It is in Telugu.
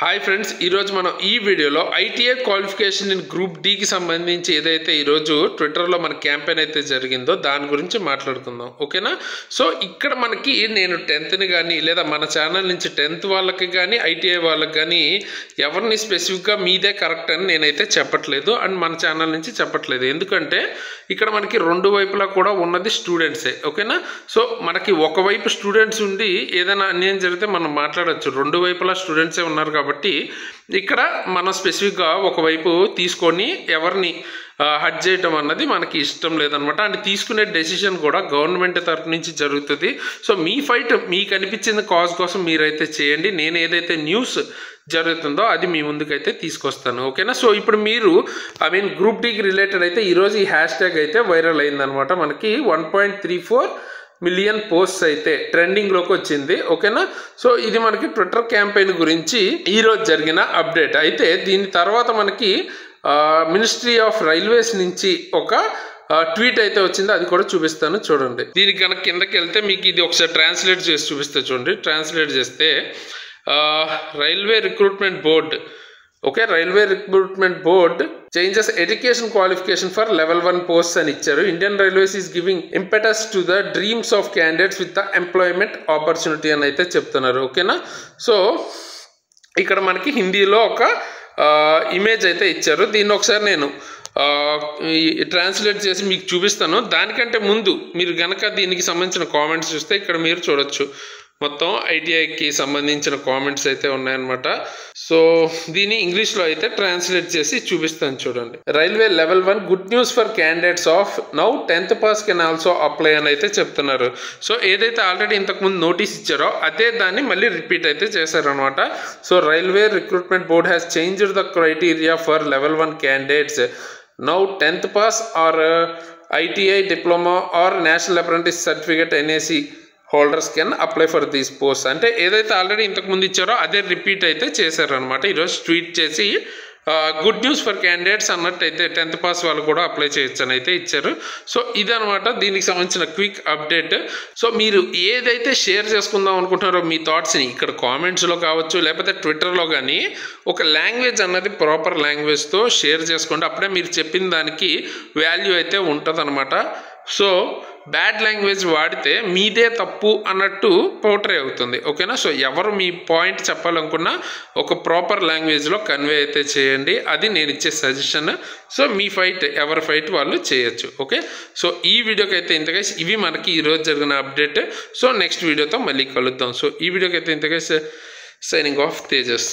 హాయ్ ఫ్రెండ్స్, ఈరోజు మనం ఈ వీడియోలో ITI qualification in group D కి సంబంధించి ఏదైతే ఈరోజు ట్విట్టర్లో మన క్యాంపెయిన్ అయితే జరిగిందో దాని గురించి మాట్లాడుకుందాం. ఓకేనా? సో ఇక్కడ మనకి నేను 10th కానీ లేదా మన ఛానల్ నుంచి 10th వాళ్ళకి కానీ ఐటీఐ వాళ్ళకి కానీ ఎవరిని స్పెసిఫిక్గా మీదే కరెక్ట్ అని నేనైతే చెప్పట్లేదు అండ్ మన ఛానల్ నుంచి చెప్పట్లేదు. ఎందుకంటే ఇక్కడ మనకి రెండు వైపులా కూడా ఉన్నది స్టూడెంట్సే. ఓకేనా? సో మనకి ఒకవైపు స్టూడెంట్స్ ఉండి ఏదైనా అన్యాయం జరిగితే మనం మాట్లాడచ్చు. రెండు వైపులా స్టూడెంట్సే ఉన్నారు కాబట్టి ఇక్కడ మనం స్పెసిఫిక్గా ఒకవైపు తీసుకొని ఎవరిని హట్ చేయటం అన్నది మనకి ఇష్టం లేదనమాట. అండ్ తీసుకునే డెసిషన్ కూడా గవర్నమెంట్ తరఫు నుంచి జరుగుతుంది. సో మీ ఫైట్ మీకు అనిపించిన కాజ్ కోసం మీరైతే చేయండి. నేను ఏదైతే న్యూస్ జరుగుతుందో అది మీ ముందుకైతే తీసుకొస్తాను. ఓకేనా? సో ఇప్పుడు మీరు గ్రూప్ డీకి రిలేటెడ్ అయితే ఈరోజు ఈ హ్యాష్ ట్యాగ్ అయితే వైరల్ అయిందనమాట. మనకి 1.34 మిలియన్ పోస్ట్స్ అయితే ట్రెండింగ్లోకి వచ్చింది. ఓకేనా? సో ఇది మనకి ట్విట్టర్ క్యాంపెయిన్ గురించి ఈరోజు జరిగిన అప్డేట్. అయితే దీని తర్వాత మనకి మినిస్ట్రీ ఆఫ్ రైల్వేస్ నుంచి ఒక ట్వీట్ అయితే వచ్చింది, అది కూడా చూపిస్తాను చూడండి. దీనికి కనుక కిందకి వెళ్తే మీకు ఇది ఒకసారి ట్రాన్స్లేట్ చేసి చూపిస్తే చూడండి. ట్రాన్స్లేట్ చేస్తే railway recruitment board, okay, railway recruitment board changes education qualification for level 1 post అని ఇచ్చారు. Indian railways is giving impetus to the dreams of candidates with the employment opportunity అని అయితే చెప్తున్నారు. ఓకేనా? సో ఇక్కడ మనకి హిందీలో ఒక ఇమేజ్ అయితే ఇచ్చారు. దీన్ని ఒకసారి నేను ట్రాన్స్లేట్ చేసి మీకు చూపిస్తాను. దానికంటే ముందు మీరు గనక దీనికి సంబంధించిన కామెంట్స్ చూస్తే ఇక్కడ మీరు చూడొచ్చు. మొత్తం ఐటీఐకి సంబంధించిన కామెంట్స్ అయితే ఉన్నాయన్నమాట. సో దీన్ని ఇంగ్లీష్లో అయితే ట్రాన్స్లేట్ చేసి చూపిస్తాను చూడండి. Railway level 1 good news for candidates of now 10th pass can also apply అని అయితే చెప్తున్నారు. సో ఏదైతే ఆల్రెడీ ఇంతకుముందు నోటీస్ ఇచ్చారో అదే దాన్ని మళ్ళీ రిపీట్ అయితే చేశారనమాట. So railway recruitment board has changed the criteria for level 1 candidates now 10th pass or ITI diploma or national apprentice certificate NAC holders can apply for these post. అంటే ఏదైతే ఆల్రెడీ ఇంతకుముందు ఇచ్చారో అదే రిపీట్ అయితే చేశారనమాట. ఈరోజు ట్వీట్ చేసి గుడ్ న్యూస్ ఫర్ క్యాండిడేట్స్ అన్నట్టయితే 10th పాస్ వాళ్ళు కూడా అప్లై చేయొచ్చు అని అయితే ఇచ్చారు. సో ఇదనమాట దీనికి సంబంధించిన క్విక్ అప్డేట్. సో మీరు ఏదైతే షేర్ చేసుకుందాం అనుకుంటున్నారో మీ థాట్స్ని ఇక్కడ కామెంట్స్లో కావచ్చు లేకపోతే ట్విట్టర్లో కానీ ఒక లాంగ్వేజ్ అన్నది ప్రాపర్ లాంగ్వేజ్తో షేర్ చేసుకోండి. అప్పుడే మీరు చెప్పిన దానికి వాల్యూ అయితే ఉంటుంది అనమాట. సో బ్యాడ్ లాంగ్వేజ్ వాడితే మీదే తప్పు అన్నట్టు పోర్ట్రే అవుతుంది. ఓకేనా? సో ఎవరు మీ పాయింట్ చెప్పాలనుకున్నా ఒక ప్రాపర్ లాంగ్వేజ్లో కన్వే అయితే చేయండి. అది నేను ఇచ్చే సజెషన్. సో మీ ఫైట్ ఎవరి ఫైట్ వాళ్ళు చేయొచ్చు. ఓకే? సో ఈ వీడియోకి అయితే ఇంతగా ఇవి మనకి ఈరోజు జరిగిన అప్డేట్. సో నెక్స్ట్ వీడియోతో మళ్ళీ కలుద్దాం. సో ఈ వీడియోకి అయితే ఇంతగా సైనింగ్ ఆఫ్ తేజస్.